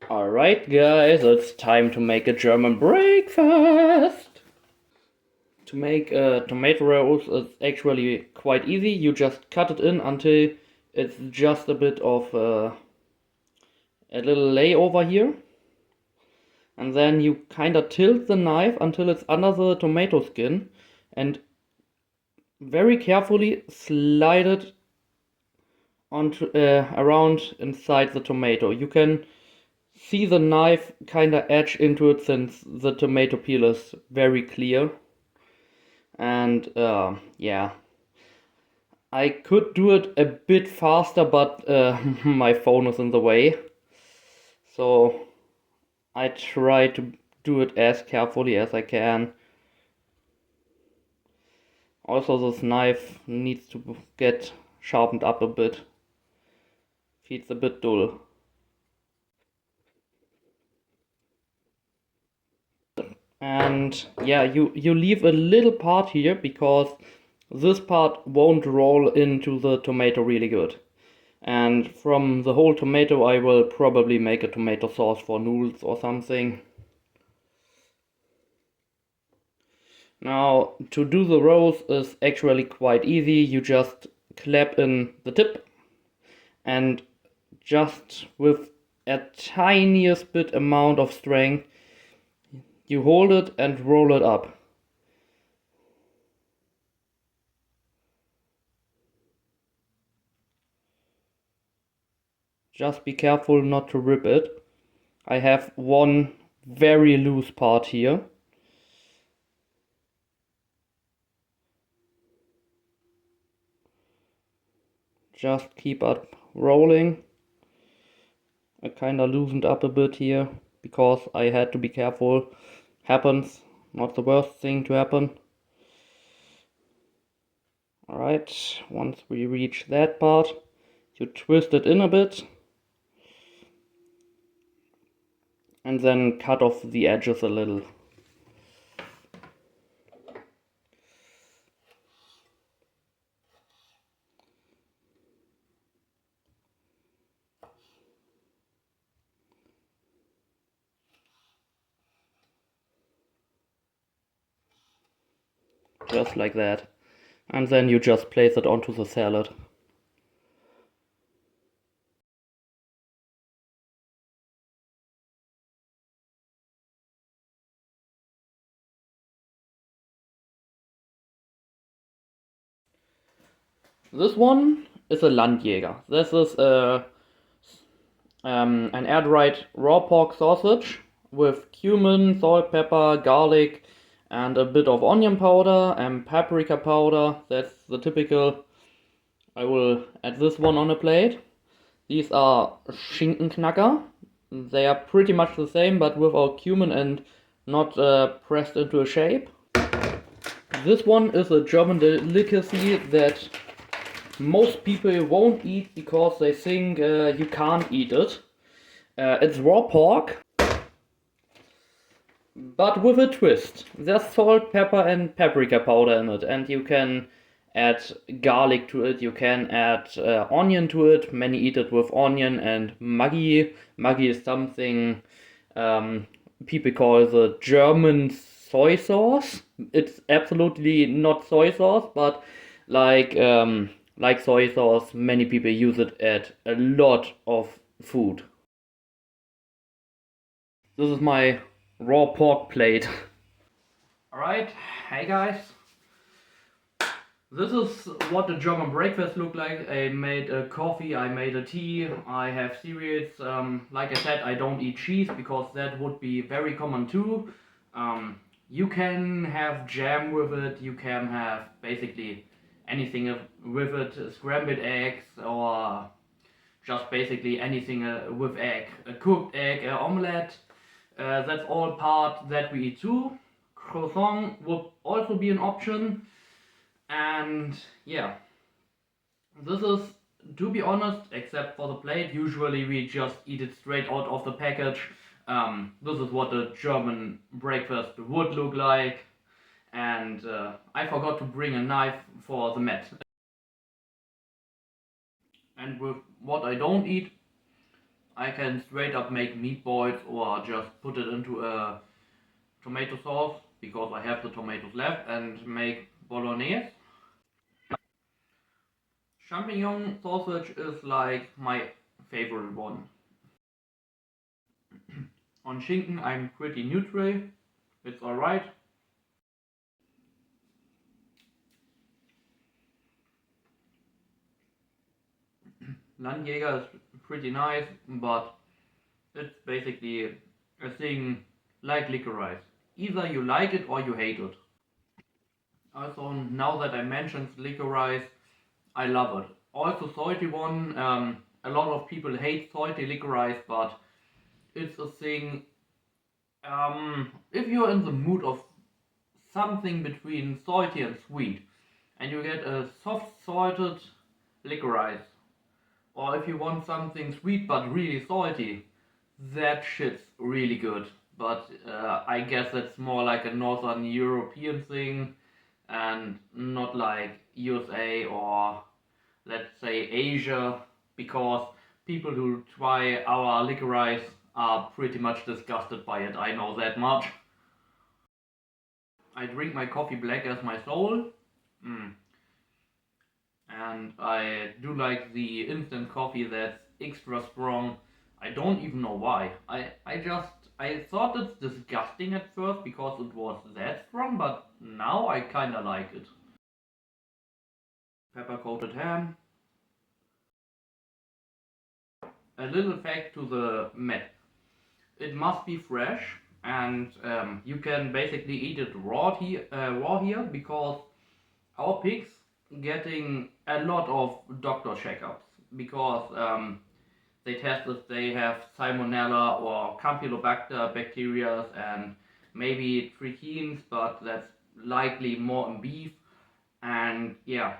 Alright guys, it's time to make a German breakfast! To make a tomato roast is actually quite easy. You just cut it in until it's just a bit of a little layover here. And then you kinda tilt the knife until it's under the tomato skin and very carefully slide it onto around inside the tomato. You can see the knife kinda edge into it since the tomato peel is very clear. And yeah, I could do it a bit faster, but my phone is in the way. So I try to do it as carefully as I can. Also, this knife needs to get sharpened up a bit. Feels a bit dull. And yeah, you leave a little part here because this part won't roll into the tomato really good. And from the whole tomato I will probably make a tomato sauce for noodles or something. Now, to do the roast is actually quite easy. You just clap in the tip and just with a tiniest bit amount of strength you hold it and roll it up. Just be careful not to rip it. I have one very loose part here. Just keep up rolling. I kinda loosened up a bit here because I had to be careful. Happens, not the worst thing to happen. Alright, once we reach that part, you twist it in a bit and then cut off the edges a little. Just like that. And then you just place it onto the salad. This one is a Landjäger. This is an air-dried raw pork sausage with cumin, salt, pepper, garlic, and a bit of onion powder and paprika powder. That's the typical. I will add this one on a plate. These are Schinkenknacker. They are pretty much the same, but without cumin and not pressed into a shape. This one is a German delicacy that most people won't eat because they think you can't eat it. It's raw pork, but with a twist. There's salt, pepper, and paprika powder in it, and you can add garlic to it, you can add onion to it. Many eat it with onion and Maggi. Maggi is something people call the German soy sauce. It's absolutely not soy sauce, but like soy sauce, many people use it at a lot of food. This is my raw pork plate. Alright, hey guys. This is what the German breakfast looked like. I made a coffee, I made a tea, I have cereals. Like I said, I don't eat cheese because that would be very common too. You can have jam with it, you can have basically anything with it, scrambled eggs or just basically anything with egg. A cooked egg, an omelette, that's all part that we eat too. Croissant would also be an option. And yeah, this is, to be honest, except for the plate, usually we just eat it straight out of the package. This is what a German breakfast would look like. And I forgot to bring a knife for the mat. And with what I don't eat, I can straight up make meatballs or just put it into a tomato sauce because I have the tomatoes left and make bolognese. Champignon sausage is like my favorite one. On Schinken I'm pretty neutral, it's alright. Landjäger is pretty nice, but it's basically a thing like licorice. Either you like it or you hate it. Also, now that I mentioned licorice, I love it. Also, salty one, a lot of people hate salty licorice, but it's a thing. If you're in the mood of something between salty and sweet, and you get a soft salted licorice, or if you want something sweet but really salty, that shit's really good. But I guess that's more like a Northern European thing and not like USA or let's say Asia, because people who try our licorice are pretty much disgusted by it. I know that much. I drink my coffee black as my soul. Mm. And I do like the instant coffee that's extra strong. I don't even know why. I thought it's disgusting at first because it was that strong, but now I kinda like it. Pepper coated ham. A little fact to the met. It must be fresh, and you can basically eat it raw here because our pigs getting a lot of doctor checkups because they test if they have salmonella or campylobacter bacteria and maybe trichines, but that's likely more in beef. And yeah,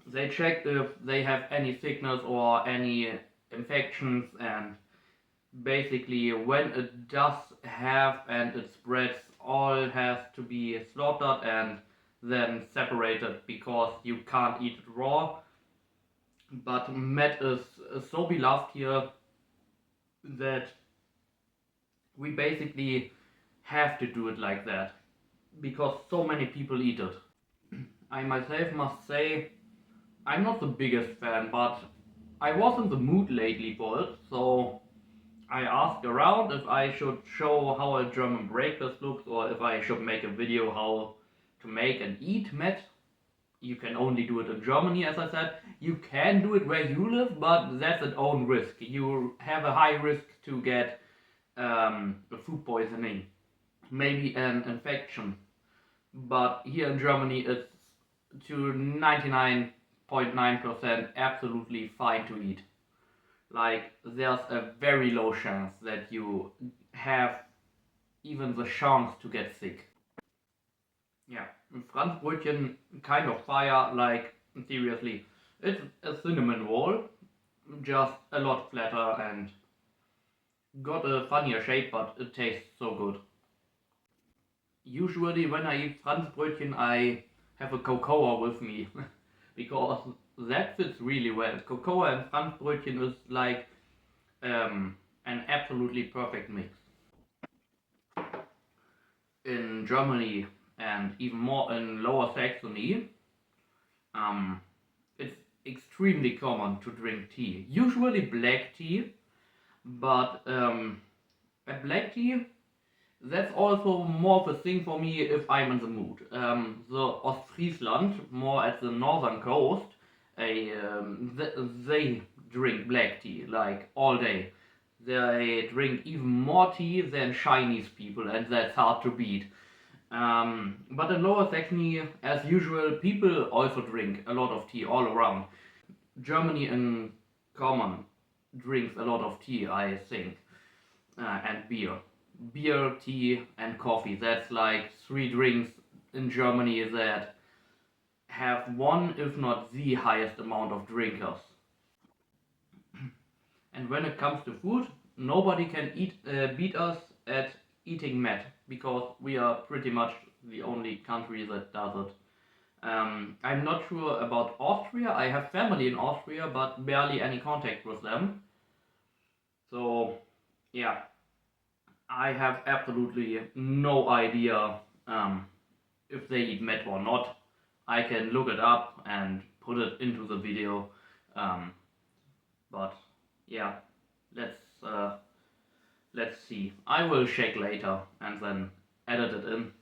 they check if they have any sickness or any infections, and basically when it does have and it spreads, all has to be slaughtered and then separated because you can't eat it raw. But met is so beloved here that we basically have to do it like that because so many people eat it. I myself must say I'm not the biggest fan, but I was in the mood lately for it, so I asked around if I should show how a German breakfast looks or if I should make a video how to make and eat met. You can only do it in Germany, as I said. You can do it where you live, but that's at own risk. You have a high risk to get food poisoning, maybe an infection. But here in Germany, it's to 99.9% absolutely fine to eat. Like, there's a very low chance that you have even the chance to get sick. Yeah, Franzbrötchen kind of fire, like, seriously. It's a cinnamon roll, just a lot flatter and got a funnier shape, but it tastes so good. Usually when I eat Franzbrötchen, I have a cocoa with me because that fits really well. Cocoa and Franzbrötchen is like an absolutely perfect mix. In Germany and even more in Lower Saxony, um, it's extremely common to drink tea. Usually black tea, but a black tea that's also more of a thing for me if I'm in the mood. The Ostfriesland, more at the northern coast, they drink black tea like all day. They drink even more tea than Chinese people, and that's hard to beat. But in Lower Saxony, as usual, people also drink a lot of tea all around. Germany in common drinks a lot of tea, I think, and beer. Beer, tea, and coffee. That's like three drinks in Germany that have one, if not the highest amount of drinkers. And when it comes to food, nobody can beat us at eating met because we are pretty much the only country that does it. I'm not sure about Austria. I have family in Austria, but barely any contact with them. So yeah, I have absolutely no idea if they eat met or not. I can look it up and put it into the video, um, but yeah, let's see. I will check later and then edit it in.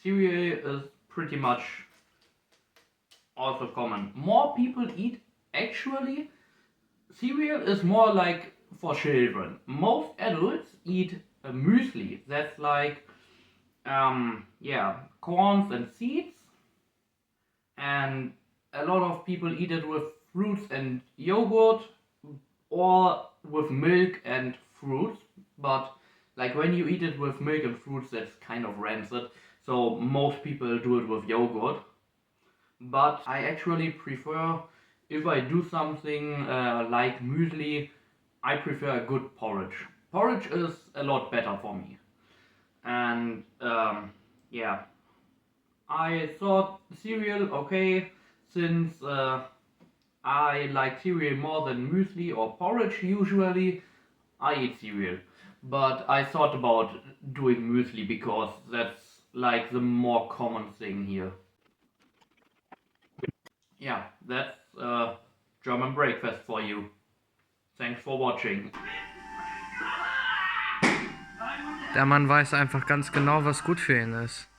Cereal is pretty much also common. More people eat actually. Cereal is more like for children. Most adults eat a muesli. That's like yeah, corns and seeds, and a lot of people eat it with fruits and yogurt or with milk and fruits. But like when you eat it with milk and fruits, that's kind of rancid. So most people do it with yogurt. But I actually prefer, if I do something like muesli, I prefer a good porridge. Porridge is a lot better for me. And yeah, I thought cereal, okay, since I like cereal more than muesli or porridge usually, I eat cereal. But I thought about doing muesli because that's like the more common thing here. Yeah, that's German breakfast for you. Thanks for watching. Der Mann weiß einfach ganz genau, was gut für ihn ist.